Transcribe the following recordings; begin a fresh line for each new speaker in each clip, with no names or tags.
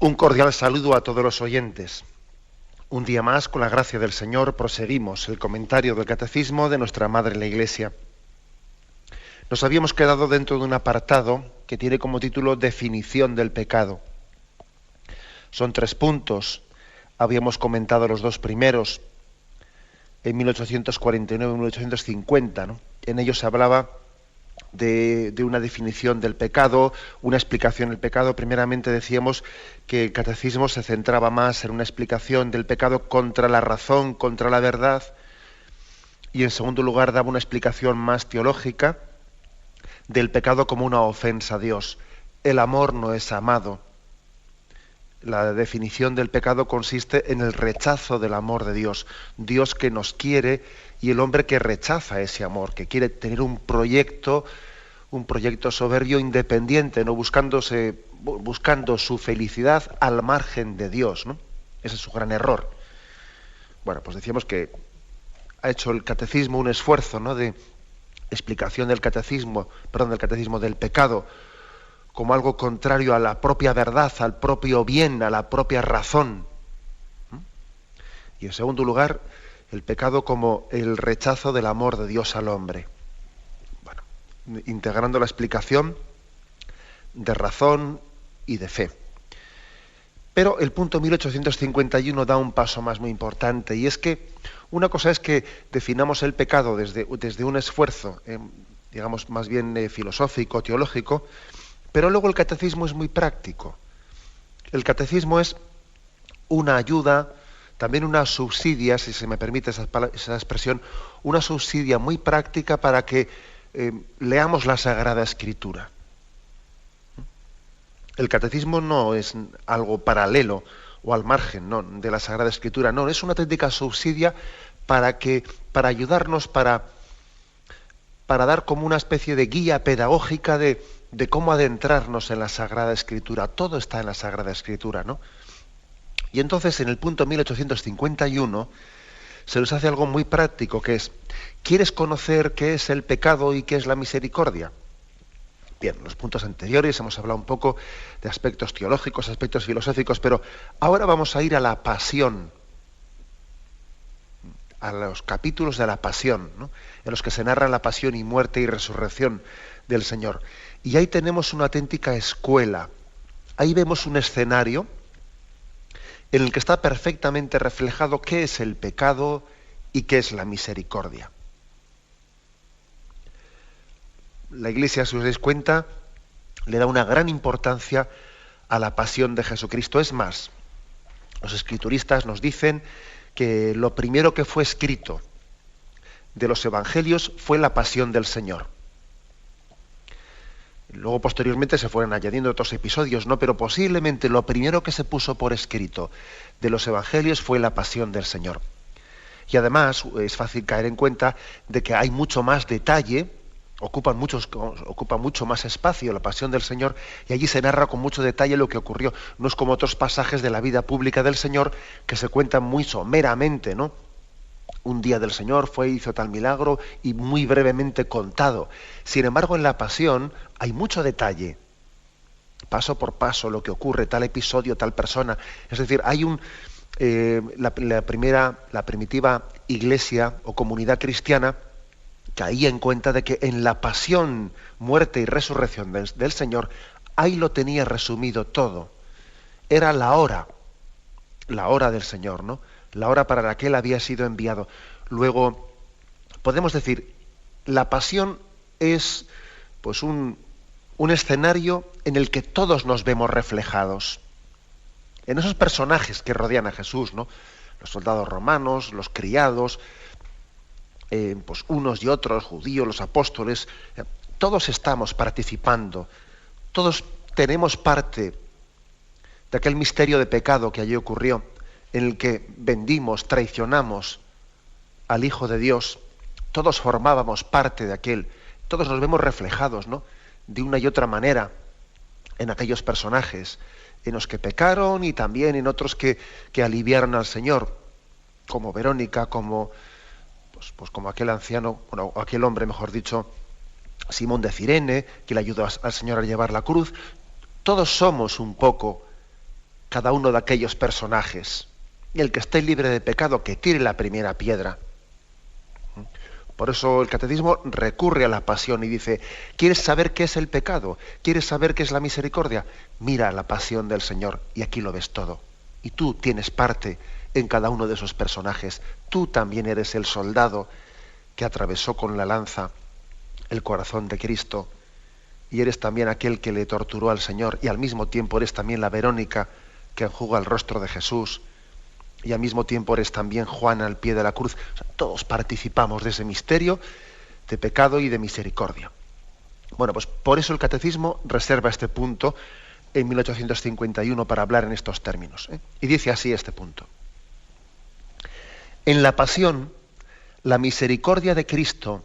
Un cordial saludo a todos los oyentes. Un día más, con la gracia del Señor, proseguimos el comentario del Catecismo de nuestra Madre la Iglesia. Nos habíamos quedado dentro de un apartado que tiene como título Definición del pecado. Son 3 puntos. Habíamos comentado los 2 primeros, en 1849 y 1850, ¿no? En ellos se hablaba de una definición del pecado, una explicación del pecado. Primeramente decíamos que el catecismo se centraba más en una explicación del pecado contra la razón, contra la verdad, y en segundo lugar daba una explicación más teológica del pecado como una ofensa a Dios. El amor no es amado. La definición del pecado consiste en el rechazo del amor de Dios. Dios que nos quiere y el hombre que rechaza ese amor, que quiere tener un proyecto soberbio independiente, no buscando su felicidad al margen de Dios, ¿no? Ese es su gran error. Bueno, pues decíamos que ha hecho el catecismo un esfuerzo, ¿no?, de explicación del catecismo del pecado como algo contrario a la propia verdad, al propio bien, a la propia razón. Y en segundo lugar, el pecado como el rechazo del amor de Dios al hombre. Bueno, integrando la explicación de razón y de fe. Pero el punto 1851 da un paso más muy importante, y es que una cosa es que definamos el pecado desde un esfuerzo, digamos, más bien filosófico, teológico, pero luego el catecismo es muy práctico. El catecismo es una ayuda, también una subsidia, si se me permite esa expresión, una subsidia muy práctica para que leamos la Sagrada Escritura. El catecismo no es algo paralelo o al margen, no, de la Sagrada Escritura, no, es una auténtica subsidia para ayudarnos, para dar como una especie de guía pedagógica de cómo adentrarnos en la Sagrada Escritura. Todo está en la Sagrada Escritura, ¿no? Y entonces en el punto 1851 se nos hace algo muy práctico, que es: ¿quieres conocer qué es el pecado y qué es la misericordia? Bien, en los puntos anteriores hemos hablado un poco de aspectos teológicos, aspectos filosóficos, pero ahora vamos a ir a la pasión, a los capítulos de la pasión, ¿no?, en los que se narra la pasión y muerte y resurrección del Señor. Y ahí tenemos una auténtica escuela. Ahí vemos un escenario en el que está perfectamente reflejado qué es el pecado y qué es la misericordia. La Iglesia, si os dais cuenta, le da una gran importancia a la pasión de Jesucristo. Es más, los escrituristas nos dicen que lo primero que fue escrito de los evangelios fue la pasión del Señor. Luego, posteriormente, se fueron añadiendo otros episodios, ¿no? Pero posiblemente lo primero que se puso por escrito de los evangelios fue la pasión del Señor. Y además es fácil caer en cuenta de que hay mucho más detalle, ocupa mucho más espacio la pasión del Señor, y allí se narra con mucho detalle lo que ocurrió. No es como otros pasajes de la vida pública del Señor que se cuentan muy someramente, ¿no? Un día del Señor hizo tal milagro y muy brevemente contado. Sin embargo, en la pasión hay mucho detalle, paso por paso, lo que ocurre, tal episodio, tal persona. Es decir, hay la primitiva iglesia o comunidad cristiana caía en cuenta de que en la pasión, muerte y resurrección del Señor, ahí lo tenía resumido todo. Era la hora del Señor, ¿no?, la hora para la que él había sido enviado. Luego, podemos decir, la pasión es pues un escenario en el que todos nos vemos reflejados. En esos personajes que rodean a Jesús, ¿no?, los soldados romanos, los criados, pues unos y otros, judíos, los apóstoles, todos estamos participando, todos tenemos parte de aquel misterio de pecado que allí ocurrió, en el que vendimos, traicionamos al Hijo de Dios. Todos formábamos parte de aquel, todos nos vemos reflejados, ¿no?, de una y otra manera en aquellos personajes, en los que pecaron y también en otros que aliviaron al Señor, como Verónica, como como aquel anciano, bueno, aquel hombre, mejor dicho, Simón de Cirene, que le ayudó al Señor a llevar la cruz. Todos somos un poco cada uno de aquellos personajes. Y el que esté libre de pecado, que tire la primera piedra. Por eso el catecismo recurre a la pasión y dice, ¿quieres saber qué es el pecado? ¿Quieres saber qué es la misericordia? Mira la pasión del Señor y aquí lo ves todo. Y tú tienes parte en cada uno de esos personajes. Tú también eres el soldado que atravesó con la lanza el corazón de Cristo. Y eres también aquel que le torturó al Señor. Y al mismo tiempo eres también la Verónica que enjuga el rostro de Jesús. Y al mismo tiempo eres también Juan al pie de la cruz. O sea, todos participamos de ese misterio de pecado y de misericordia. Bueno, pues por eso el catecismo reserva este punto en 1851 para hablar en estos términos. Y dice así este punto. En la pasión, la misericordia de Cristo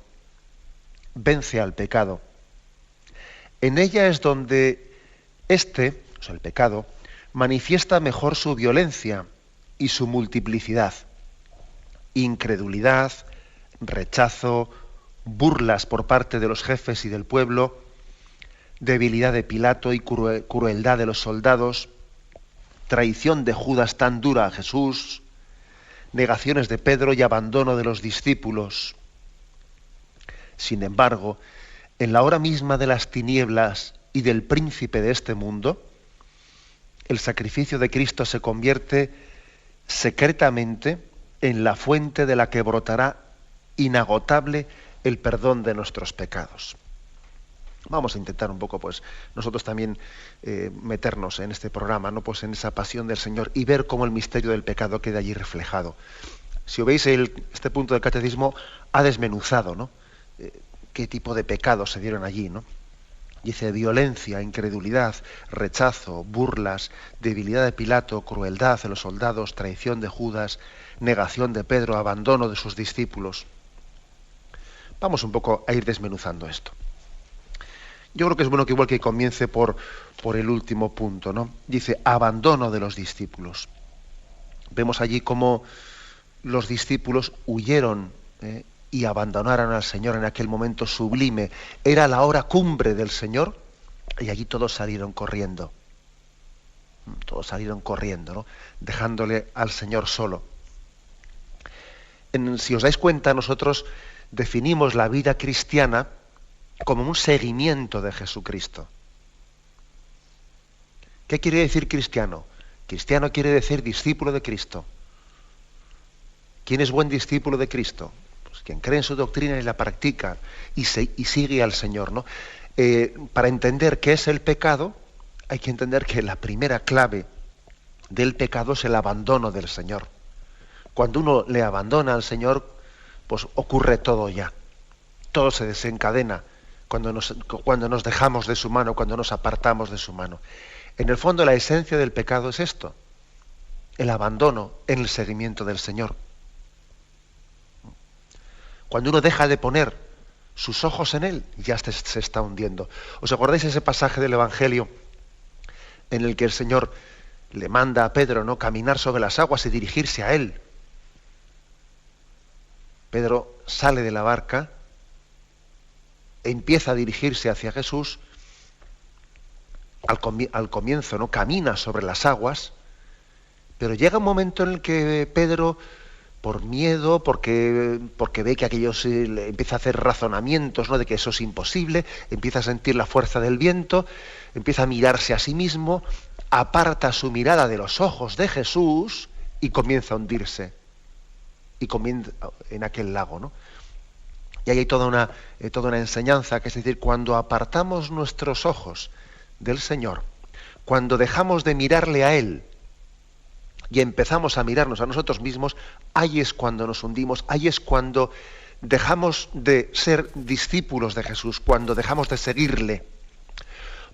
vence al pecado. En ella es donde éste, o sea, el pecado, manifiesta mejor su violencia y su multiplicidad, incredulidad, rechazo, burlas por parte de los jefes y del pueblo, debilidad de Pilato y crueldad de los soldados, traición de Judas tan dura a Jesús, negaciones de Pedro y abandono de los discípulos. Sin embargo, en la hora misma de las tinieblas y del príncipe de este mundo, el sacrificio de Cristo se convierte secretamente en la fuente de la que brotará inagotable el perdón de nuestros pecados. Vamos a intentar un poco, pues, nosotros también meternos en este programa, ¿no? Pues en esa pasión del Señor y ver cómo el misterio del pecado queda allí reflejado. Si veis este punto del catecismo ha desmenuzado, ¿no? Qué tipo de pecados se dieron allí, ¿no? Dice violencia, incredulidad, rechazo, burlas, debilidad de Pilato, crueldad de los soldados, traición de Judas, negación de Pedro, abandono de sus discípulos. Vamos un poco a ir desmenuzando esto. Yo creo que es bueno que igual que comience por el último punto, ¿no? Dice abandono de los discípulos. Vemos allí cómo los discípulos huyeron y abandonaron al Señor en aquel momento sublime. Era la hora cumbre del Señor y allí todos salieron corriendo. Todos salieron corriendo, ¿no? Dejándole al Señor solo. Si os dais cuenta, nosotros definimos la vida cristiana como un seguimiento de Jesucristo. ¿Qué quiere decir cristiano? Cristiano quiere decir discípulo de Cristo. ¿Quién es buen discípulo de Cristo? Pues quien cree en su doctrina y la practica y sigue al Señor, ¿no? Para entender qué es el pecado, hay que entender que la primera clave del pecado es el abandono del Señor. Cuando uno le abandona al Señor, pues ocurre todo ya. Todo se desencadena cuando nos dejamos de su mano, cuando nos apartamos de su mano. En el fondo, la esencia del pecado es esto: el abandono en el seguimiento del Señor. Cuando uno deja de poner sus ojos en Él, ya se está hundiendo. ¿Os acordáis ese pasaje del Evangelio en el que el Señor le manda a Pedro, ¿no?, caminar sobre las aguas y dirigirse a Él? Pedro sale de la barca, empieza a dirigirse hacia Jesús. Al comienzo, ¿no?, camina sobre las aguas, pero llega un momento en el que Pedro, por miedo, porque ve que aquello empieza a hacer razonamientos, ¿no?, de que eso es imposible, empieza a sentir la fuerza del viento, empieza a mirarse a sí mismo, aparta su mirada de los ojos de Jesús y comienza a hundirse. Y comienza en aquel lago, ¿no? Y ahí hay toda una enseñanza, que es decir, cuando apartamos nuestros ojos del Señor, cuando dejamos de mirarle a Él y empezamos a mirarnos a nosotros mismos, ahí es cuando nos hundimos, ahí es cuando dejamos de ser discípulos de Jesús, cuando dejamos de seguirle.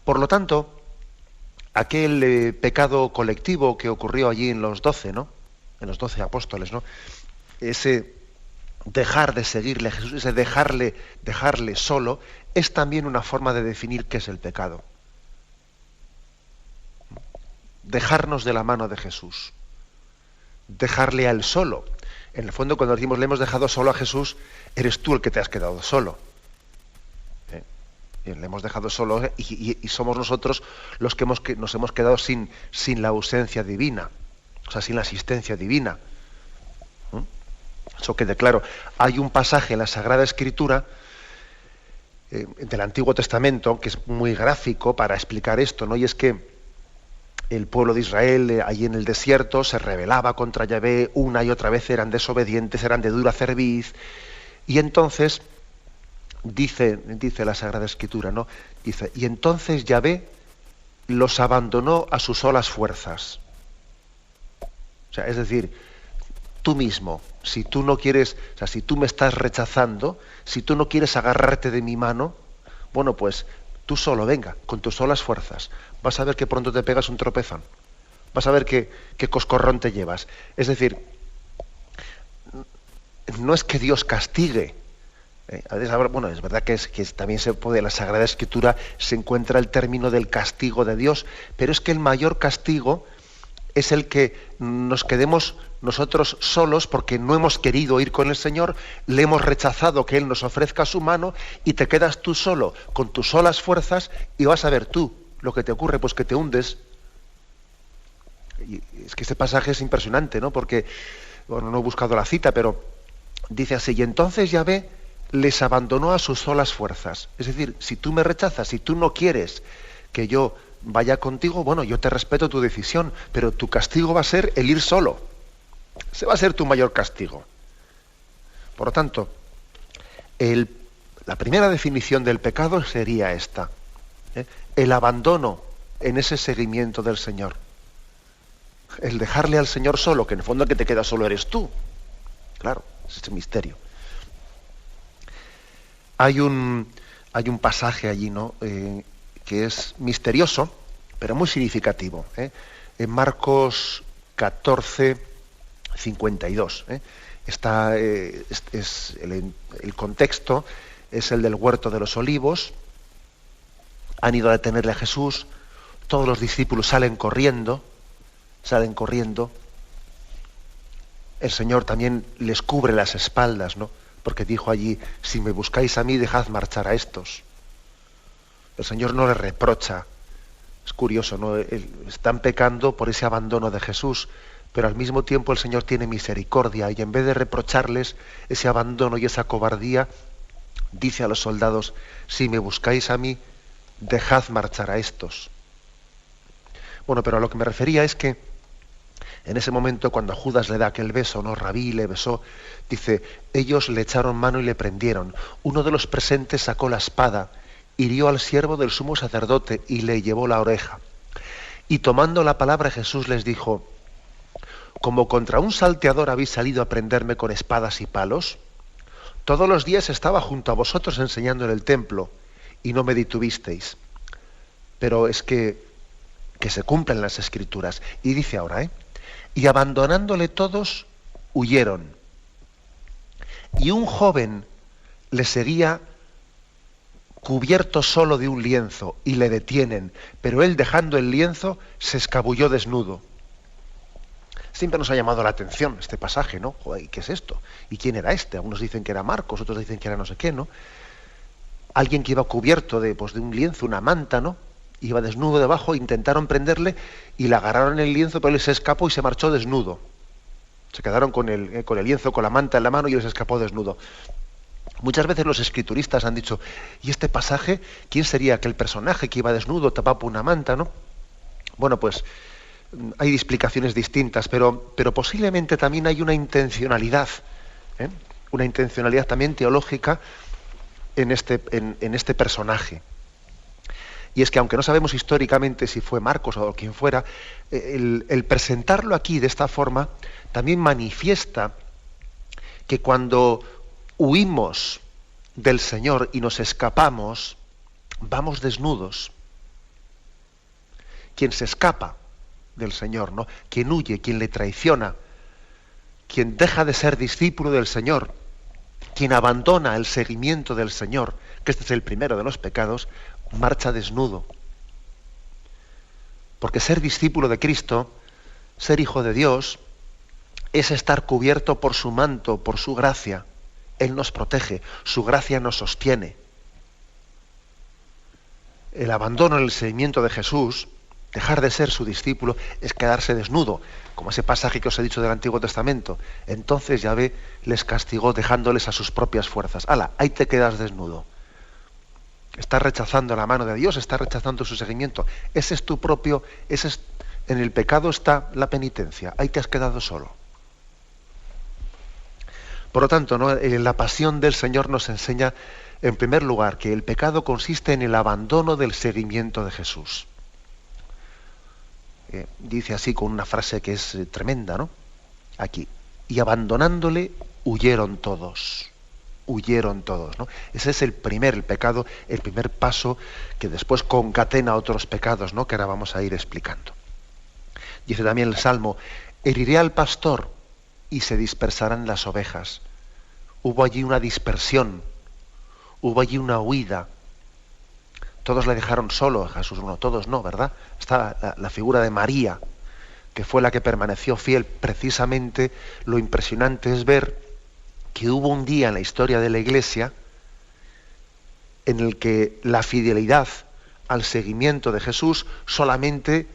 Por lo tanto, aquel pecado colectivo que ocurrió allí en los 12, ¿no?, en los 12 apóstoles, ¿no?, ese dejar de seguirle a Jesús, ese dejarle solo, es también una forma de definir qué es el pecado. Dejarnos de la mano de Jesús, dejarle a Él solo. En el fondo, cuando decimos le hemos dejado solo a Jesús, eres tú el que te has quedado solo. le hemos dejado solo, y somos nosotros los que nos hemos quedado sin la ausencia divina, o sea, sin la asistencia divina. Eso quede claro. Hay un pasaje en la Sagrada Escritura del Antiguo Testamento que es muy gráfico para explicar esto, ¿no? Y es que el pueblo de Israel, allí en el desierto, se rebelaba contra Yahvé una y otra vez, eran desobedientes, eran de dura cerviz, y entonces dice la Sagrada Escritura, ¿no? Dice, y entonces Yahvé los abandonó a sus solas fuerzas. O sea, es decir, tú mismo, si tú no quieres, o sea, si tú me estás rechazando, si tú no quieres agarrarte de mi mano, bueno, pues tú solo, venga, con tus solas fuerzas. Vas a ver que pronto te pegas un tropezón. Vas a ver qué coscorrón te llevas. Es decir, no es que Dios castigue. Bueno, es verdad que también se puede, en la Sagrada Escritura se encuentra el término del castigo de Dios, pero es que el mayor castigo es el que nos quedemos nosotros solos porque no hemos querido ir con el Señor, le hemos rechazado que Él nos ofrezca su mano y te quedas tú solo, con tus solas fuerzas, y vas a ver tú lo que te ocurre, pues que te hundes. Y es que este pasaje es impresionante, ¿no? Porque, bueno, no he buscado la cita, pero dice así, y entonces Yahvé les abandonó a sus solas fuerzas. Es decir, si tú me rechazas, si tú no quieres que yo vaya contigo, bueno, yo te respeto tu decisión, pero tu castigo va a ser el ir solo. Ese va a ser tu mayor castigo. Por lo tanto, la primera definición del pecado sería esta, el abandono en ese seguimiento del Señor. El dejarle al Señor solo, que en el fondo el que te queda solo eres tú. Claro, es ese misterio. Hay un pasaje allí, ¿no? Que es misterioso, pero muy significativo. En Marcos 14, 52. Está, es el contexto es el del huerto de los olivos. Han ido a detenerle a Jesús. Todos los discípulos salen corriendo. El Señor también les cubre las espaldas, ¿no? Porque dijo allí, si me buscáis a mí, dejad marchar a estos. El Señor no les reprocha. Es curioso, ¿no? Están pecando por ese abandono de Jesús, pero al mismo tiempo el Señor tiene misericordia y en vez de reprocharles ese abandono y esa cobardía, dice a los soldados, si me buscáis a mí, dejad marchar a estos. Bueno, pero a lo que me refería es que en ese momento, cuando a Judas le da aquel beso, ¿no? Rabí le besó, dice, ellos le echaron mano y le prendieron. Uno de los presentes sacó la espada, hirió al siervo del sumo sacerdote y le llevó la oreja. Y tomando la palabra Jesús les dijo, como contra un salteador habéis salido a prenderme con espadas y palos, todos los días estaba junto a vosotros enseñando en el templo y no me detuvisteis. Pero es que se cumplen las Escrituras. Y dice ahora, y abandonándole todos, huyeron. Y un joven le seguía cubierto solo de un lienzo, y le detienen, pero él, dejando el lienzo, se escabulló desnudo. Siempre nos ha llamado la atención este pasaje, ¿no? Joder, ¿qué es esto? ¿Y quién era este? Algunos dicen que era Marcos, otros dicen que era no sé qué, ¿no? Alguien que iba cubierto de un lienzo, una manta, ¿no? Iba desnudo debajo, intentaron prenderle y le agarraron el lienzo, pero él se escapó y se marchó desnudo. Se quedaron con el lienzo, con la manta en la mano, y él se escapó desnudo. Muchas veces los escrituristas han dicho, ¿y este pasaje? ¿Quién sería aquel personaje que iba desnudo, tapado por una manta, ¿no? Bueno, pues hay explicaciones distintas, pero posiblemente también hay una intencionalidad también teológica en este personaje. Y es que aunque no sabemos históricamente si fue Marcos o quien fuera, el presentarlo aquí de esta forma también manifiesta que cuando huimos del Señor y nos escapamos, vamos desnudos. Quien se escapa del Señor, ¿no? Quien huye, quien le traiciona, quien deja de ser discípulo del Señor, quien abandona el seguimiento del Señor, que este es el primero de los pecados, marcha desnudo. Porque ser discípulo de Cristo, ser hijo de Dios, es estar cubierto por su manto, por su gracia. Él nos protege, su gracia nos sostiene. El abandono en el seguimiento de Jesús, dejar de ser su discípulo, es quedarse desnudo, como ese pasaje que os he dicho del Antiguo Testamento. Entonces Yahvé les castigó dejándoles a sus propias fuerzas. ¡Hala! Ahí te quedas desnudo. Estás rechazando la mano de Dios, estás rechazando su seguimiento. Ese es tu propio, en el pecado está la penitencia. Ahí te has quedado solo. Por lo tanto, ¿no? La pasión del Señor nos enseña, en primer lugar, que el pecado consiste en el abandono del seguimiento de Jesús. Dice así con una frase que es tremenda, ¿no? Aquí. Y abandonándole, huyeron todos. Huyeron todos, ¿no? Ese es el pecado, el primer paso que después concatena otros pecados, ¿no? Que ahora vamos a ir explicando. Dice también el Salmo: heriré al pastor y se dispersarán las ovejas. Hubo allí una dispersión, hubo allí una huida. Todos le dejaron solo a Jesús. Bueno, todos no, ¿verdad? Está la figura de María, que fue la que permaneció fiel. Precisamente lo impresionante es ver que hubo un día en la historia de la Iglesia en el que la fidelidad al seguimiento de Jesús solamente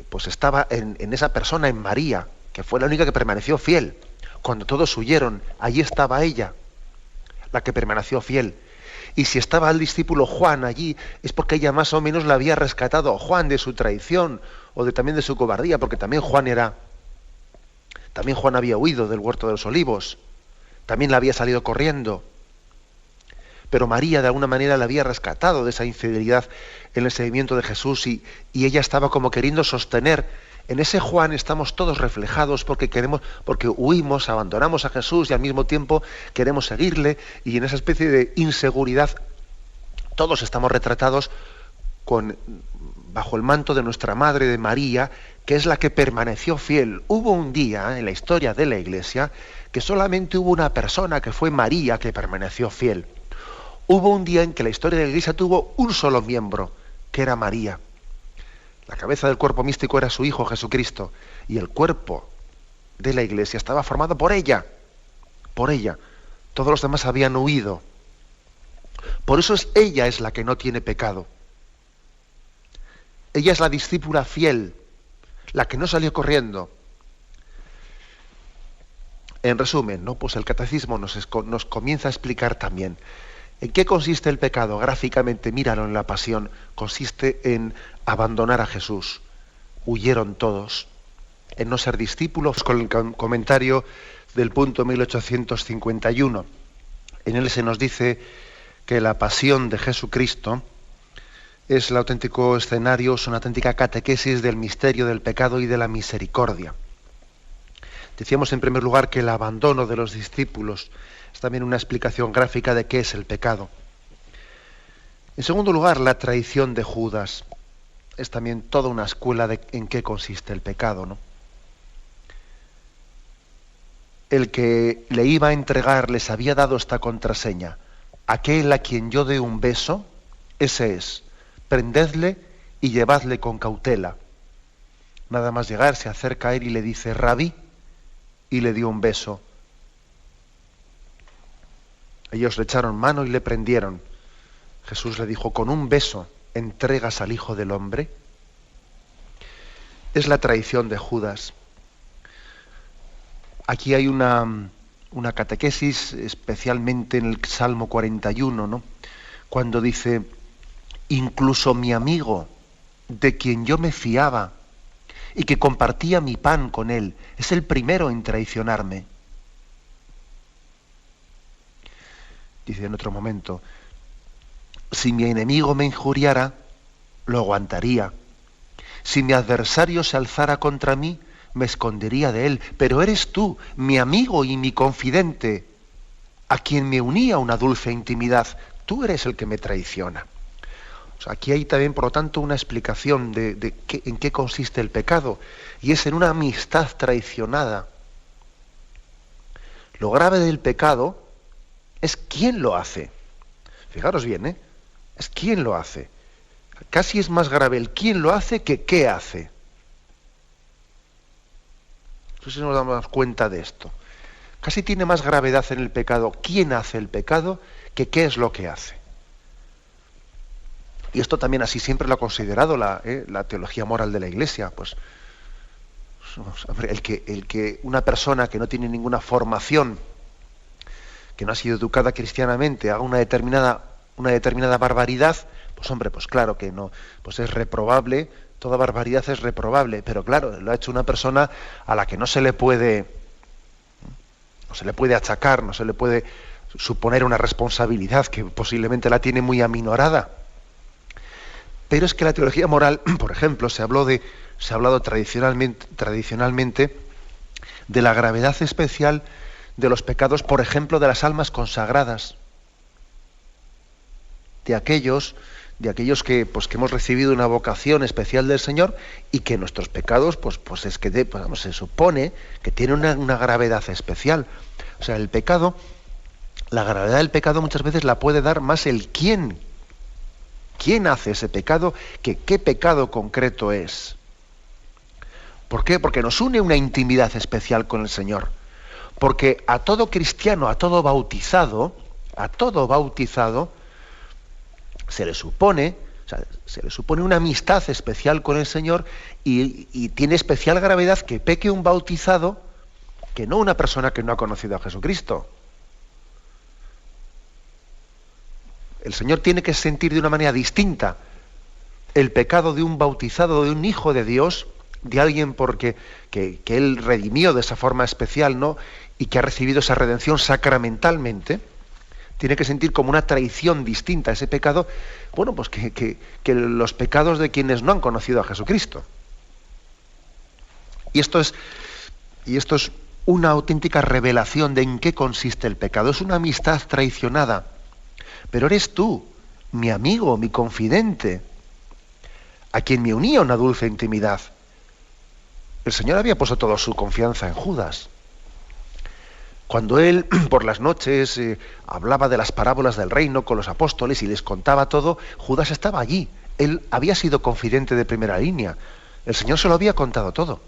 pues estaba en esa persona, en María, que fue la única que permaneció fiel. Cuando todos huyeron, allí estaba ella, la que permaneció fiel. Y si estaba el discípulo Juan allí, es porque ella más o menos la había rescatado a Juan de su traición o también de su cobardía, porque también Juan había huido del huerto de los olivos, también la había salido corriendo. Pero María de alguna manera la había rescatado de esa infidelidad en el seguimiento de Jesús y ella estaba como queriendo sostener. En ese Juan estamos todos reflejados porque huimos, abandonamos a Jesús y al mismo tiempo queremos seguirle, y en esa especie de inseguridad todos estamos retratados bajo el manto de nuestra Madre, de María, que es la que permaneció fiel. Hubo un día en la historia de la Iglesia que solamente hubo una persona, que fue María, que permaneció fiel. Hubo un día en que la historia de la Iglesia tuvo un solo miembro, que era María. La cabeza del cuerpo místico era su Hijo Jesucristo, y el cuerpo de la Iglesia estaba formado por ella. Por ella. Todos los demás habían huido. Por eso ella es la que no tiene pecado. Ella es la discípula fiel, la que no salió corriendo. En resumen, ¿no? Pues el catecismo nos comienza a explicar también ¿en qué consiste el pecado? Gráficamente, míralo en la Pasión. Consiste en abandonar a Jesús. Huyeron todos. En no ser discípulos, con el comentario del punto 1851. En él se nos dice que la pasión de Jesucristo es el auténtico escenario, es una auténtica catequesis del misterio del pecado y de la misericordia. Decíamos en primer lugar que el abandono de los discípulos es también una explicación gráfica de qué es el pecado. En segundo lugar, la traición de Judas es también toda una escuela de en qué consiste el pecado, ¿no? El que le iba a entregar les había dado esta contraseña: aquel a quien yo dé un beso, ese es, prendedle y llevadle con cautela. Nada más llegar, se acerca a él y le dice: Rabí, y le dio un beso. Ellos le echaron mano y le prendieron. Jesús le dijo: ¿con un beso entregas al Hijo del Hombre? Es la traición de Judas. Aquí hay una catequesis, especialmente en el Salmo 41, ¿no? Cuando dice: incluso mi amigo, de quien yo me fiaba y que compartía mi pan con él, es el primero en traicionarme. Dice en otro momento: si mi enemigo me injuriara, lo aguantaría. Si mi adversario se alzara contra mí, me escondería de él. Pero eres tú, mi amigo y mi confidente, a quien me unía una dulce intimidad. Tú eres el que me traiciona. O sea, aquí hay también, por lo tanto, una explicación de en qué consiste el pecado. Y es en una amistad traicionada. Lo grave del pecado es quién lo hace. Fijaros bien, ¿eh? Es quién lo hace. Casi es más grave el quién lo hace que qué hace. No sé si nos damos cuenta de esto. Casi tiene más gravedad en el pecado quién hace el pecado que qué es lo que hace. y esto también así siempre lo ha considerado la teología moral de la Iglesia, pues hombre, el que una persona que no tiene ninguna formación, que no ha sido educada cristianamente, haga una determinada barbaridad, pues hombre, pues claro que no, pues es reprobable, toda barbaridad es reprobable, pero claro, lo ha hecho una persona a la que no se le puede achacar, no se le puede suponer una responsabilidad que posiblemente la tiene muy aminorada. Pero es que la teología moral, por ejemplo, se ha hablado tradicionalmente de la gravedad especial de los pecados, por ejemplo, de las almas consagradas, de aquellos que hemos recibido una vocación especial del Señor y que nuestros pecados, pues es que se supone que tienen una gravedad especial. O sea, el pecado, la gravedad del pecado muchas veces la puede dar más el quién. ¿Quién hace ese pecado? ¿Qué pecado concreto es? ¿Por qué? Porque nos une una intimidad especial con el Señor. Porque a todo cristiano, a todo bautizado, se le supone una amistad especial con el Señor y tiene especial gravedad que peque un bautizado que no una persona que no ha conocido a Jesucristo. El Señor tiene que sentir de una manera distinta el pecado de un bautizado, de un hijo de Dios, de alguien que Él redimió de esa forma especial, ¿no? Y que ha recibido esa redención sacramentalmente. Tiene que sentir como una traición distinta a ese pecado, bueno, pues que los pecados de quienes no han conocido a Jesucristo. Y esto es una auténtica revelación de en qué consiste el pecado. Es una amistad traicionada. Pero eres tú, mi amigo, mi confidente, a quien me unía una dulce intimidad. El Señor había puesto toda su confianza en Judas. Cuando él por las noches hablaba de las parábolas del reino con los apóstoles y les contaba todo, Judas estaba allí. Él había sido confidente de primera línea. El Señor se lo había contado todo.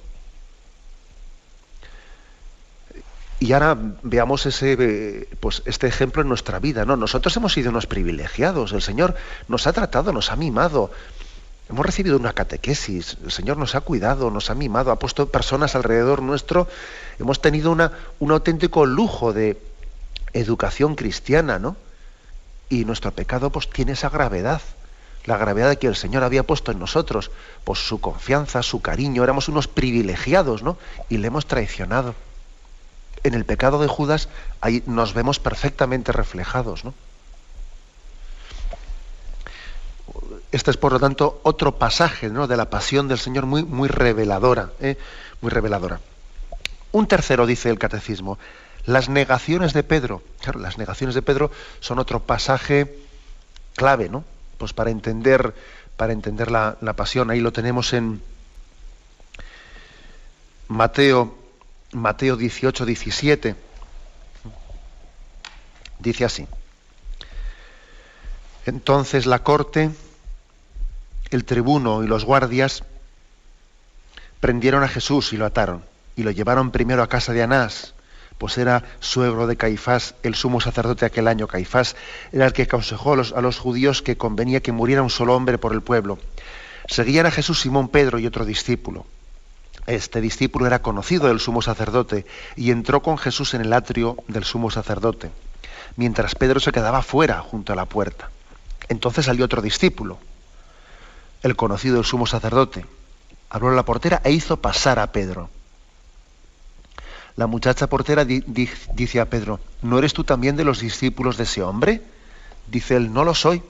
Y ahora veamos este ejemplo en nuestra vida, ¿no? Nosotros hemos sido unos privilegiados. El Señor nos ha tratado, nos ha mimado. Hemos recibido una catequesis. El Señor nos ha cuidado, nos ha mimado, ha puesto personas alrededor nuestro. Hemos tenido un auténtico lujo de educación cristiana, ¿no? Y nuestro pecado, pues, tiene esa gravedad. La gravedad que el Señor había puesto en nosotros. Pues su confianza, su cariño. Éramos unos privilegiados, ¿no? Y le hemos traicionado. En el pecado de Judas ahí nos vemos perfectamente reflejados, ¿no? Este es, por lo tanto, otro pasaje, ¿no?, de la pasión del Señor muy reveladora, muy reveladora. Un tercero, dice el Catecismo, las negaciones de Pedro. Claro, las negaciones de Pedro son otro pasaje clave, ¿no? Pues para entender la pasión. Ahí lo tenemos en Mateo 18, 17, dice así: entonces la corte, el tribuno y los guardias prendieron a Jesús y lo ataron, y lo llevaron primero a casa de Anás, pues era suegro de Caifás, el sumo sacerdote de aquel año. Caifás era el que aconsejó a los judíos que convenía que muriera un solo hombre por el pueblo. Seguían a Jesús Simón Pedro y otro discípulo. Este discípulo era conocido del sumo sacerdote y entró con Jesús en el atrio del sumo sacerdote, mientras Pedro se quedaba fuera, junto a la puerta. Entonces salió otro discípulo, el conocido del sumo sacerdote. Abrió la portera e hizo pasar a Pedro. La muchacha portera dice a Pedro: ¿no eres tú también de los discípulos de ese hombre? Dice él: no lo soy.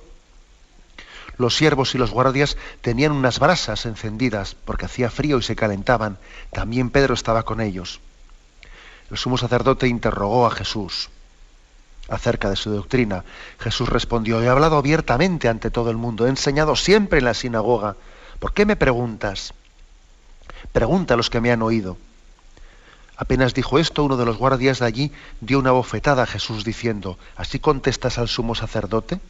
Los siervos y los guardias tenían unas brasas encendidas porque hacía frío y se calentaban. También Pedro estaba con ellos. El sumo sacerdote interrogó a Jesús acerca de su doctrina. Jesús respondió: he hablado abiertamente ante todo el mundo, he enseñado siempre en la sinagoga. ¿Por qué me preguntas? Pregunta a los que me han oído. Apenas dijo esto, uno de los guardias de allí dio una bofetada a Jesús diciendo: ¿así contestas al sumo sacerdote?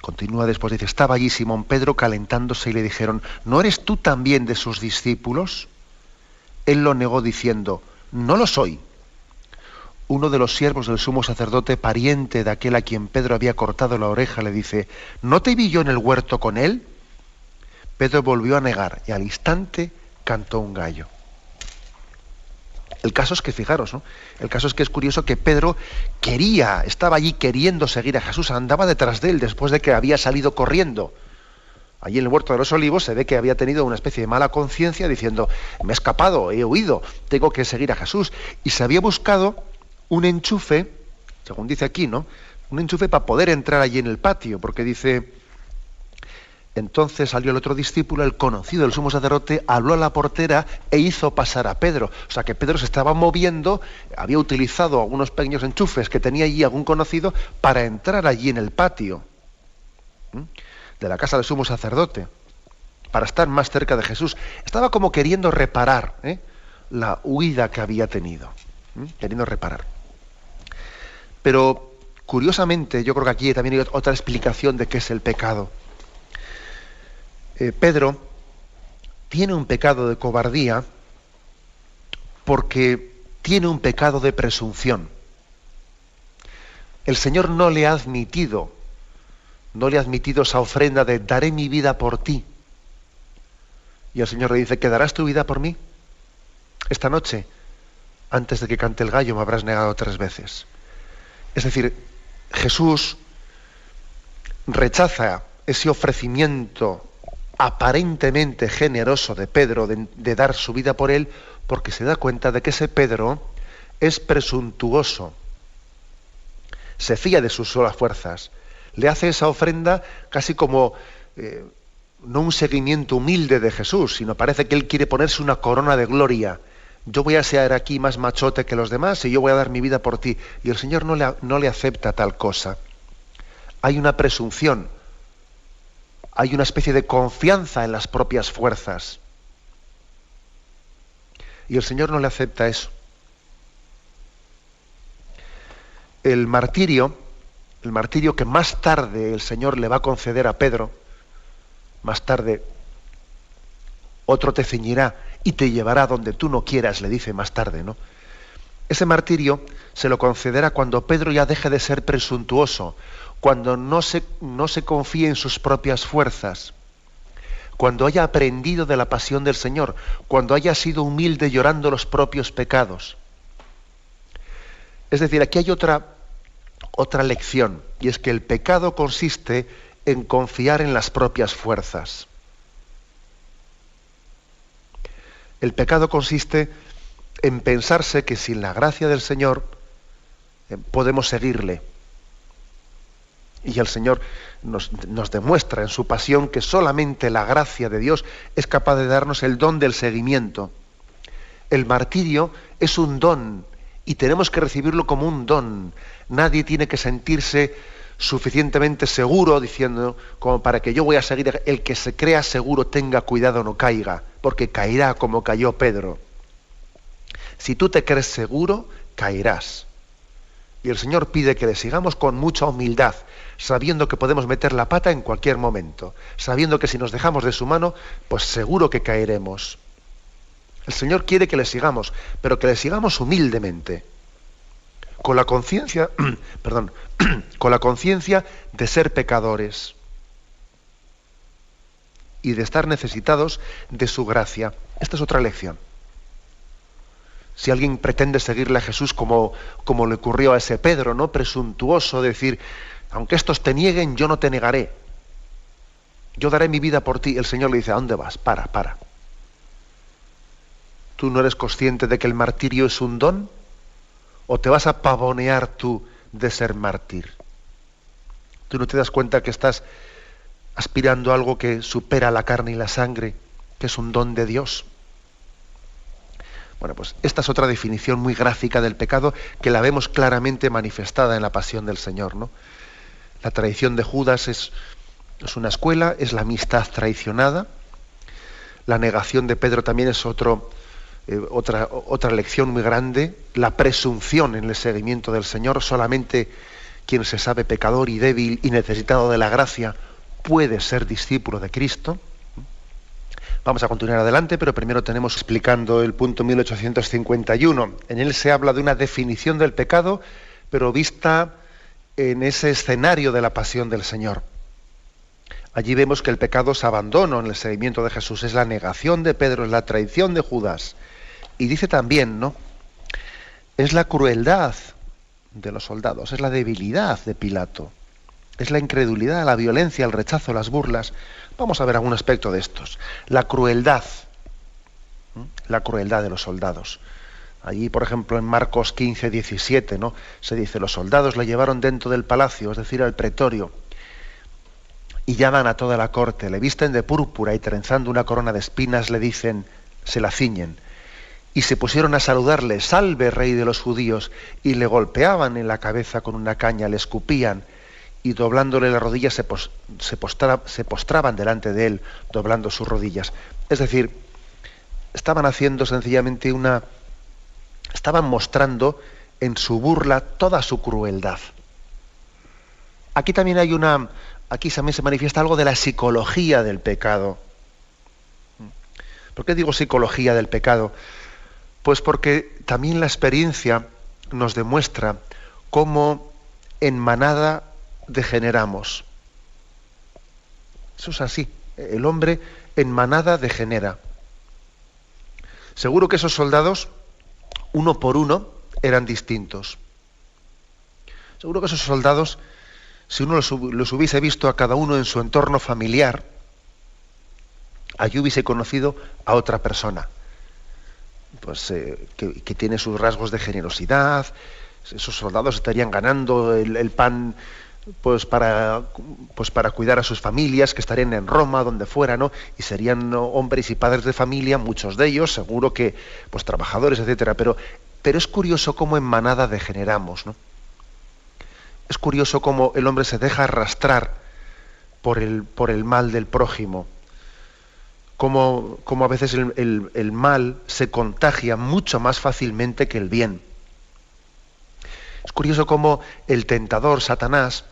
Continúa después, dice: estaba allí Simón Pedro calentándose y le dijeron: ¿no eres tú también de sus discípulos? Él lo negó diciendo: no lo soy. uno de los siervos del sumo sacerdote, pariente de aquel a quien Pedro había cortado la oreja, le dice: ¿no te vi yo en el huerto con él? Pedro volvió a negar y al instante cantó un gallo. El caso es que, fijaros, ¿no? El caso es que es curioso que Pedro estaba allí queriendo seguir a Jesús, andaba detrás de él después de que había salido corriendo. Allí en el huerto de los Olivos se ve que había tenido una especie de mala conciencia diciendo: me he escapado, he huido, tengo que seguir a Jesús. Y se había buscado un enchufe, según dice aquí, ¿no? Un enchufe para poder entrar allí en el patio, porque dice: entonces salió el otro discípulo, el conocido del sumo sacerdote, habló a la portera e hizo pasar a Pedro. O sea que Pedro se estaba moviendo, había utilizado algunos pequeños enchufes que tenía allí algún conocido para entrar allí en el patio de la casa del sumo sacerdote, para estar más cerca de Jesús. Estaba como queriendo reparar la huida que había tenido, queriendo reparar. Pero curiosamente, yo creo que aquí también hay otra explicación de qué es el pecado. Pedro tiene un pecado de cobardía porque tiene un pecado de presunción. El Señor no le ha admitido esa ofrenda de daré mi vida por ti. Y el Señor le dice: ¿que darás tu vida por mí? Esta noche, antes de que cante el gallo, me habrás negado 3 veces. Es decir, Jesús rechaza ese ofrecimiento aparentemente generoso de Pedro de dar su vida por él, porque se da cuenta de que ese Pedro es presuntuoso, se fía de sus solas fuerzas, le hace esa ofrenda casi como no un seguimiento humilde de Jesús, sino parece que él quiere ponerse una corona de gloria. Yo voy a ser aquí más machote que los demás y yo voy a dar mi vida por ti. Y el Señor no le acepta tal cosa. Hay una presunción, hay una especie de confianza en las propias fuerzas. Y el Señor no le acepta eso. El martirio que más tarde el Señor le va a conceder a Pedro, más tarde: otro te ceñirá y te llevará donde tú no quieras, le dice más tarde, ¿no? Ese martirio se lo concederá cuando Pedro ya deje de ser presuntuoso, cuando no se confíe en sus propias fuerzas, cuando haya aprendido de la pasión del Señor, cuando haya sido humilde llorando los propios pecados. Es decir, aquí hay otra lección, y es que el pecado consiste en confiar en las propias fuerzas. El pecado consiste en pensarse que sin la gracia del Señor podemos seguirle. Y el Señor nos demuestra en su pasión que solamente la gracia de Dios es capaz de darnos el don del seguimiento. El martirio es un don y tenemos que recibirlo como un don. Nadie tiene que sentirse suficientemente seguro diciendo como para que yo voy a seguir. El que se crea seguro tenga cuidado, no caiga, porque caerá como cayó Pedro. Si tú te crees seguro, caerás. Y el Señor pide que le sigamos con mucha humildad, sabiendo que podemos meter la pata en cualquier momento, sabiendo que si nos dejamos de su mano, pues seguro que caeremos. El Señor quiere que le sigamos, pero que le sigamos humildemente, con la conciencia, con la conciencia de ser pecadores y de estar necesitados de su gracia. Esta es otra lección. Si alguien pretende seguirle a Jesús como le ocurrió a ese Pedro, ¿no? Presuntuoso, decir: aunque estos te nieguen, yo no te negaré. Yo daré mi vida por ti. El Señor le dice: ¿a dónde vas? Para. ¿Tú no eres consciente de que el martirio es un don? ¿O te vas a pavonear tú de ser mártir? ¿Tú no te das cuenta que estás aspirando a algo que supera la carne y la sangre, que es un don de Dios? Bueno, pues esta es otra definición muy gráfica del pecado que la vemos claramente manifestada en la pasión del Señor, ¿no? La traición de Judas es una escuela, es la amistad traicionada. La negación de Pedro también es otra lección muy grande. La presunción en el seguimiento del Señor. Solamente quien se sabe pecador y débil y necesitado de la gracia puede ser discípulo de Cristo. Vamos a continuar adelante, pero primero tenemos explicando el punto 1851. En él se habla de una definición del pecado, pero vista en ese escenario de la pasión del Señor. Allí vemos que el pecado es abandono en el seguimiento de Jesús, es la negación de Pedro, es la traición de Judas. Y dice también, ¿no?, es la crueldad de los soldados, es la debilidad de Pilato, es la incredulidad, la violencia, el rechazo, las burlas. Vamos a ver algún aspecto de estos. La crueldad de los soldados. Allí, por ejemplo, en Marcos 15, 17, ¿no?, se dice, los soldados le llevaron dentro del palacio, es decir, al pretorio, y llaman a toda la corte, le visten de púrpura y trenzando una corona de espinas le dicen, se la ciñen, y se pusieron a saludarle, salve rey de los judíos, y le golpeaban en la cabeza con una caña, le escupían, y doblándole las rodillas se postraban delante de él, doblando sus rodillas. Es decir, estaban haciendo sencillamente estaban mostrando en su burla toda su crueldad. Aquí también se manifiesta algo de la psicología del pecado. ¿Por qué digo psicología del pecado? Pues porque también la experiencia nos demuestra cómo en manada degeneramos. Eso es así. El hombre en manada degenera. Seguro que esos soldados, uno por uno, eran distintos. Seguro que esos soldados, si uno los hubiese visto a cada uno en su entorno familiar, allí hubiese conocido a otra persona, pues que tiene sus rasgos de generosidad. Esos soldados estarían ganando el pan pues para cuidar a sus familias, que estarían en Roma, donde fuera, ¿no? Y serían hombres y padres de familia, muchos de ellos, seguro que pues trabajadores, etcétera. Pero es curioso cómo en manada degeneramos, ¿no? Es curioso cómo el hombre se deja arrastrar por el mal del prójimo. Cómo a veces el mal se contagia mucho más fácilmente que el bien. Es curioso cómo el tentador, Satanás,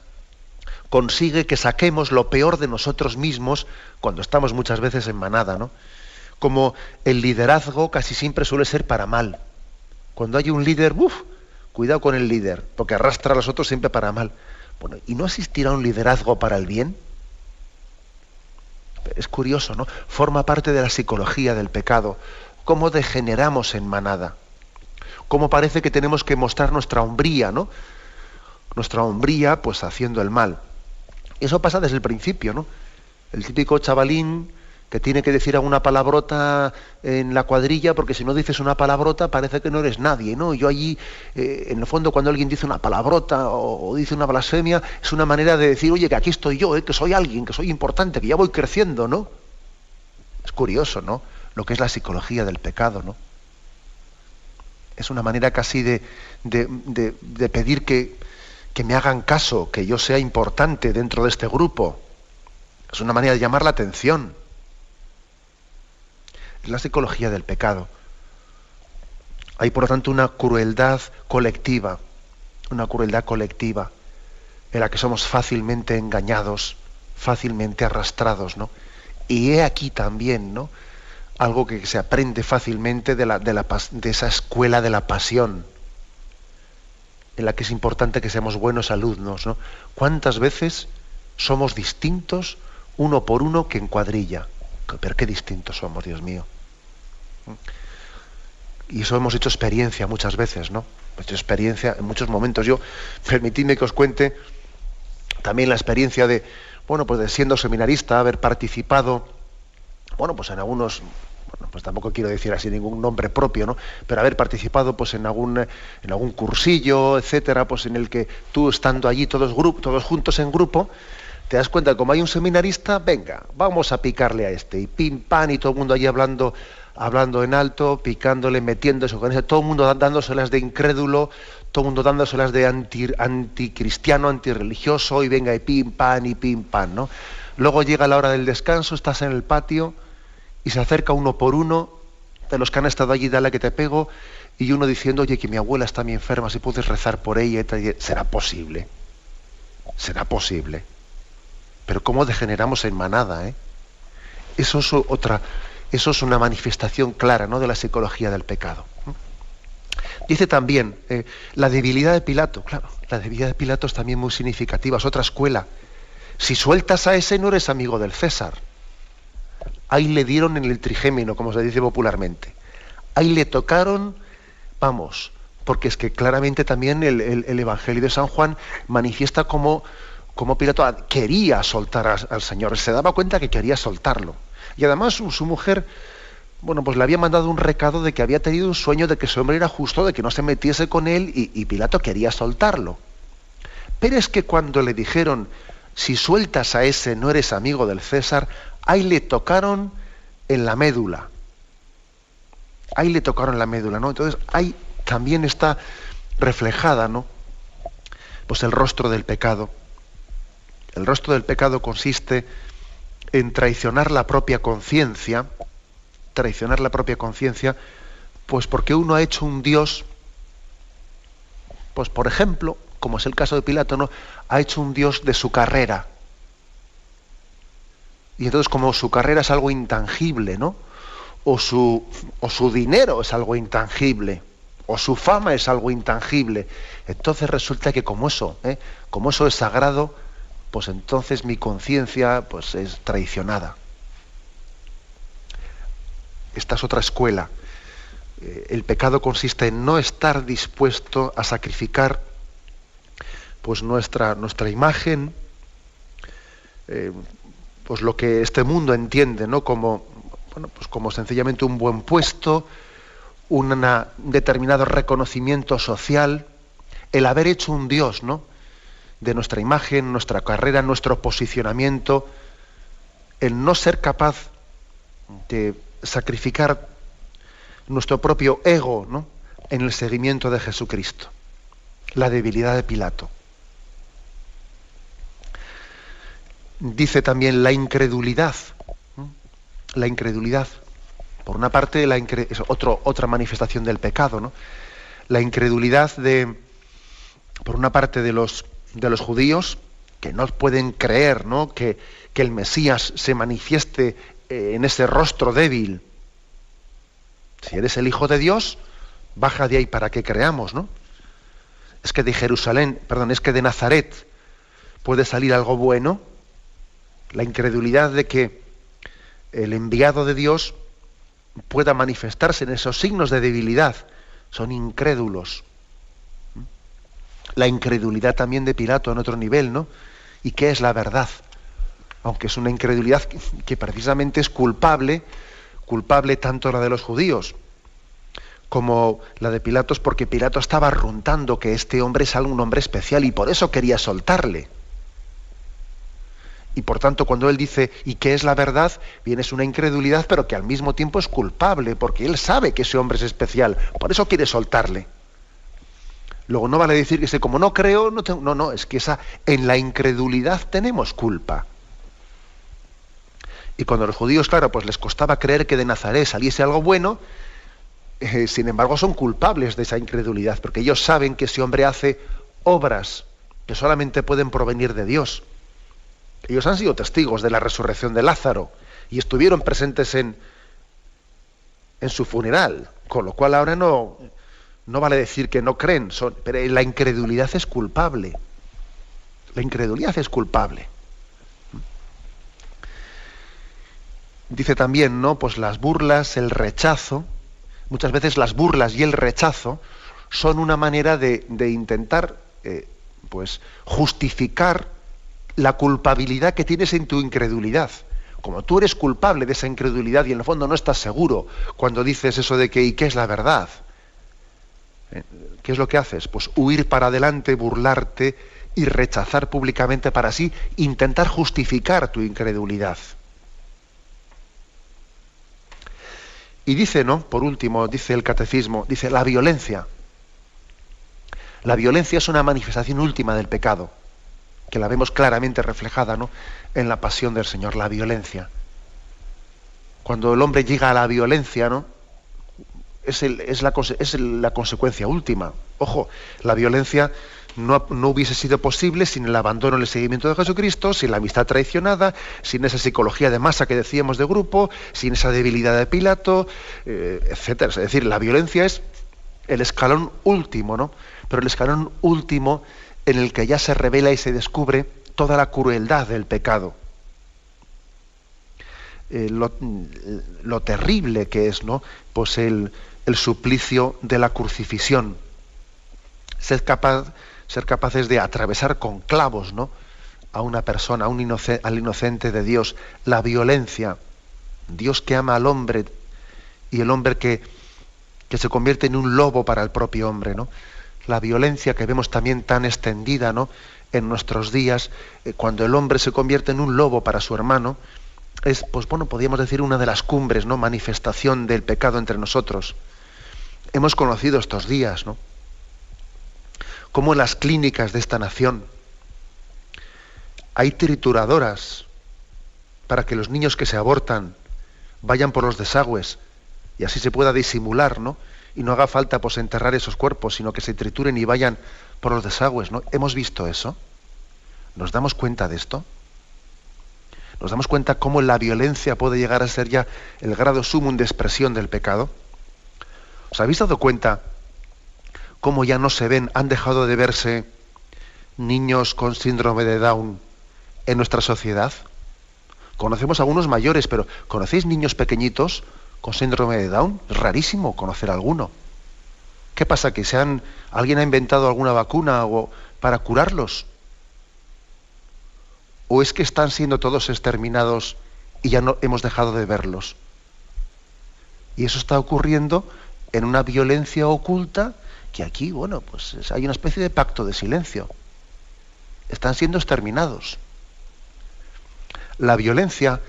consigue que saquemos lo peor de nosotros mismos cuando estamos muchas veces en manada, ¿no? Como el liderazgo casi siempre suele ser para mal. Cuando hay un líder, cuidado con el líder, porque arrastra a los otros siempre para mal. Bueno, ¿y no existirá un liderazgo para el bien? Es curioso, ¿no? Forma parte de la psicología del pecado. Cómo degeneramos en manada. Cómo parece que tenemos que mostrar nuestra hombría, ¿no? Nuestra hombría, pues haciendo el mal. Y eso pasa desde el principio, ¿no? El típico chavalín que tiene que decir alguna palabrota en la cuadrilla, porque si no dices una palabrota parece que no eres nadie, ¿no? Yo allí, en el fondo, cuando alguien dice una palabrota o dice una blasfemia, es una manera de decir, oye, que aquí estoy yo, que soy alguien, que soy importante, que ya voy creciendo, ¿no? Es curioso, ¿no?, lo que es la psicología del pecado, ¿no? Es una manera casi de pedir que me hagan caso, que yo sea importante dentro de este grupo. Es una manera de llamar la atención. Es la psicología del pecado. Hay, por lo tanto, una crueldad colectiva en la que somos fácilmente engañados, fácilmente arrastrados, ¿no? Y he aquí también, ¿no?, algo que se aprende fácilmente de esa escuela de la pasión, en la que es importante que seamos buenos alumnos, ¿no? ¿Cuántas veces somos distintos uno por uno que en cuadrilla? Pero qué distintos somos, Dios mío. Y eso hemos hecho experiencia muchas veces, ¿no? Hemos hecho experiencia en muchos momentos. Permitidme que os cuente también la experiencia de siendo seminarista, haber participado, pues en algunos, pues tampoco quiero decir así ningún nombre propio, ¿no?, pero haber participado pues en algún cursillo, etcétera, pues en el que tú, estando allí todos juntos en grupo, te das cuenta que como hay un seminarista, venga, vamos a picarle a este, y pim, pam, y todo el mundo allí hablando en alto, picándole, metiéndose con eso, todo el mundo dándoselas de incrédulo, todo el mundo dándoselas de anticristiano, antirreligioso, y venga, y pim, pam, ¿no? Luego llega la hora del descanso, estás en el patio, y se acerca uno por uno de los que han estado allí, dale que te pego, y uno diciendo, oye, que mi abuela está muy enferma, si puedes rezar por ella, será posible. Pero cómo degeneramos en manada, ¿eh? Eso es Eso es una manifestación clara, ¿no?, de la psicología del pecado. Dice también la debilidad de Pilato. Claro, la debilidad de Pilato es también muy significativa, es otra escuela. Si sueltas a ese, no eres amigo del César. Ahí le dieron en el trigémino, como se dice popularmente. Ahí le tocaron, vamos, porque es que claramente también el Evangelio de San Juan manifiesta cómo Pilato quería soltar al Señor, se daba cuenta que quería soltarlo. Y además su mujer, bueno, pues le había mandado un recado de que había tenido un sueño de que ese hombre era justo, de que no se metiese con él, y Pilato quería soltarlo. Pero es que cuando le dijeron, si sueltas a ese no eres amigo del César, ahí le tocaron en la médula. Ahí le tocaron la médula, ¿no? Entonces ahí también está reflejada, ¿no?, pues el rostro del pecado. El rostro del pecado consiste en traicionar la propia conciencia, pues porque uno ha hecho un Dios, pues por ejemplo, como es el caso de Pilato, ¿no?, ha hecho un Dios de su carrera. Y entonces, como su carrera es algo intangible, ¿no?, o su dinero es algo intangible, o su fama es algo intangible, entonces resulta que como eso es sagrado, pues entonces mi conciencia pues es traicionada. Esta es otra escuela. El pecado consiste en no estar dispuesto a sacrificar pues nuestra imagen, pues lo que este mundo entiende, ¿no?, como sencillamente un buen puesto, un determinado reconocimiento social, el haber hecho un Dios, ¿no?, de nuestra imagen, nuestra carrera, nuestro posicionamiento, el no ser capaz de sacrificar nuestro propio ego, ¿no?, en el seguimiento de Jesucristo. La debilidad de Pilato. Dice también la incredulidad. La incredulidad. Por una parte, es otra manifestación del pecado, ¿no? La incredulidad por una parte de los judíos, que no pueden creer, ¿no?, que el Mesías se manifieste en ese rostro débil. Si eres el Hijo de Dios, baja de ahí para que creamos, ¿no? Es que de Nazaret puede salir algo bueno. La incredulidad de que el enviado de Dios pueda manifestarse en esos signos de debilidad. Son incrédulos. La incredulidad también de Pilato en otro nivel, ¿no? ¿Y qué es la verdad? Aunque es una incredulidad que precisamente es culpable tanto la de los judíos como la de Pilato, porque Pilato estaba arruntando que este hombre es un hombre especial y por eso quería soltarle. Y por tanto, cuando él dice, ¿y qué es la verdad?, bien, es una incredulidad, pero que al mismo tiempo es culpable, porque él sabe que ese hombre es especial, por eso quiere soltarle. Luego no vale decir que como no creo, no, es que en la incredulidad tenemos culpa. Y cuando a los judíos, claro, pues les costaba creer que de Nazaret saliese algo bueno, sin embargo son culpables de esa incredulidad, porque ellos saben que ese hombre hace obras que solamente pueden provenir de Dios. Ellos han sido testigos de la resurrección de Lázaro y estuvieron presentes en su funeral, con lo cual ahora no vale decir que no creen, pero la incredulidad es culpable. La incredulidad es culpable. Dice también, ¿no?, pues las burlas, el rechazo. Muchas veces las burlas y el rechazo son una manera de intentar pues justificar la culpabilidad que tienes en tu incredulidad. Como tú eres culpable de esa incredulidad y en el fondo no estás seguro cuando dices eso de que ¿y qué es la verdad? ¿Qué es lo que haces? Pues huir para adelante, burlarte y rechazar públicamente para así intentar justificar tu incredulidad. Y dice, ¿no?, por último, dice el catecismo, dice la violencia. La violencia es una manifestación última del pecado, que la vemos claramente reflejada, ¿no?, en la pasión del Señor, la violencia. Cuando el hombre llega a la violencia, ¿no?, es la consecuencia última. Ojo, la violencia no hubiese sido posible sin el abandono en el seguimiento de Jesucristo, sin la amistad traicionada, sin esa psicología de masa que decíamos de grupo, sin esa debilidad de Pilato, etcétera. Es decir, la violencia es el escalón último, ¿no? Pero el escalón último en el que ya se revela y se descubre toda la crueldad del pecado. Lo terrible que es, ¿no? Pues el suplicio de la crucifixión. Ser capaces de atravesar con clavos, ¿no? A una persona, al inocente de Dios. La violencia. Dios que ama al hombre y el hombre que se convierte en un lobo para el propio hombre, ¿no? La violencia que vemos también tan extendida, ¿no? En nuestros días, cuando el hombre se convierte en un lobo para su hermano, es, pues bueno, podríamos decir una de las cumbres, ¿no? Manifestación del pecado entre nosotros. Hemos conocido estos días, ¿no? Cómo en las clínicas de esta nación hay trituradoras para que los niños que se abortan vayan por los desagües y así se pueda disimular, ¿no? Y no haga falta pues enterrar esos cuerpos, sino que se trituren y vayan por los desagües, ¿no? ¿Hemos visto eso? ¿Nos damos cuenta de esto? ¿Nos damos cuenta cómo la violencia puede llegar a ser ya el grado sumum de expresión del pecado? ¿Os habéis dado cuenta cómo ya no se ven, han dejado de verse niños con síndrome de Down en nuestra sociedad? Conocemos a algunos mayores, pero ¿conocéis niños pequeñitos con síndrome de Down? Es rarísimo conocer alguno. ¿Qué pasa? ¿Que alguien ha inventado alguna vacuna para curarlos? ¿O es que están siendo todos exterminados y ya no hemos dejado de verlos? Y eso está ocurriendo en una violencia oculta que aquí, bueno, pues hay una especie de pacto de silencio. Están siendo exterminados. La violencia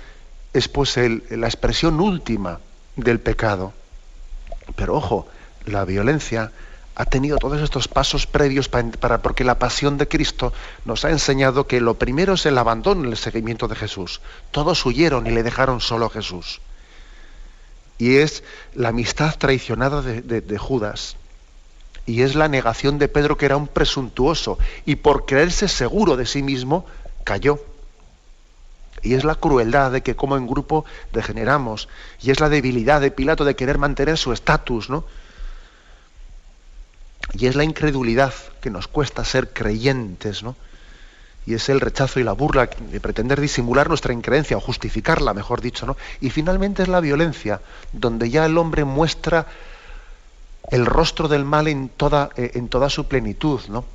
es pues la expresión última del pecado. Pero ojo, la violencia ha tenido todos estos pasos previos porque la pasión de Cristo nos ha enseñado que lo primero es el abandono en el seguimiento de Jesús. Todos huyeron y le dejaron solo a Jesús. Y es la amistad traicionada de Judas. Y es la negación de Pedro, que era un presuntuoso, y por creerse seguro de sí mismo, cayó. Y es la crueldad de que como en grupo degeneramos, y es la debilidad de Pilato de querer mantener su estatus, ¿no? Y es la incredulidad que nos cuesta ser creyentes, ¿no? Y es el rechazo y la burla de pretender disimular nuestra increencia, o justificarla, mejor dicho, ¿no? Y finalmente es la violencia, donde ya el hombre muestra el rostro del mal en toda su plenitud, ¿no?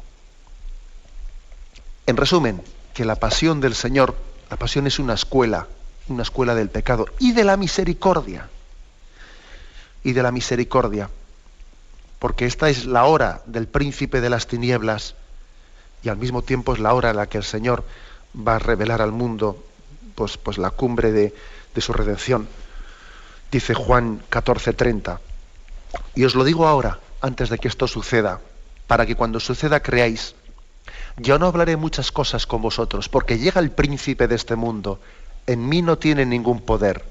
En resumen, que la pasión del Señor, la pasión es una escuela del pecado y de la misericordia. Y de la misericordia. Porque esta es la hora del príncipe de las tinieblas y al mismo tiempo es la hora en la que el Señor va a revelar al mundo pues la cumbre de su redención. Dice Juan 14:30. Y os lo digo ahora, antes de que esto suceda, para que cuando suceda creáis. Yo no hablaré muchas cosas con vosotros, porque llega el príncipe de este mundo. En mí no tiene ningún poder.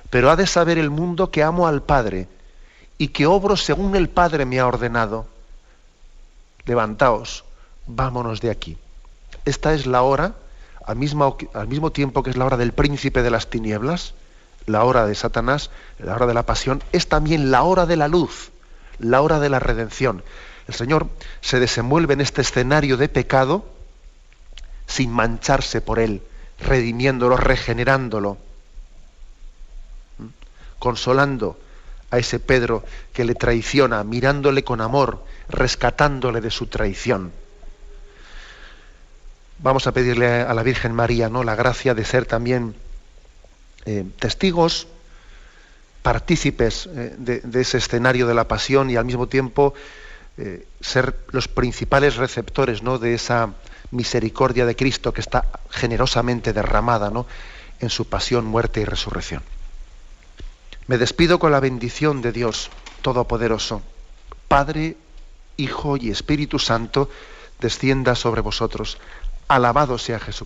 Pero ha de saber el mundo que amo al Padre, y que obro según el Padre me ha ordenado. Levantaos, vámonos de aquí. Esta es la hora, al mismo tiempo que es la hora del príncipe de las tinieblas, la hora de Satanás, la hora de la pasión, es también la hora de la luz, la hora de la redención. El Señor se desenvuelve en este escenario de pecado sin mancharse por él, redimiéndolo, regenerándolo, consolando a ese Pedro que le traiciona, mirándole con amor, rescatándole de su traición. Vamos a pedirle a la Virgen María, ¿no?, la gracia de ser también testigos, partícipes de ese escenario de la pasión y al mismo tiempo ser los principales receptores, ¿no?, de esa misericordia de Cristo que está generosamente derramada, ¿no?, en su pasión, muerte y resurrección. Me despido con la bendición de Dios Todopoderoso, Padre, Hijo y Espíritu Santo, descienda sobre vosotros. Alabado sea Jesús.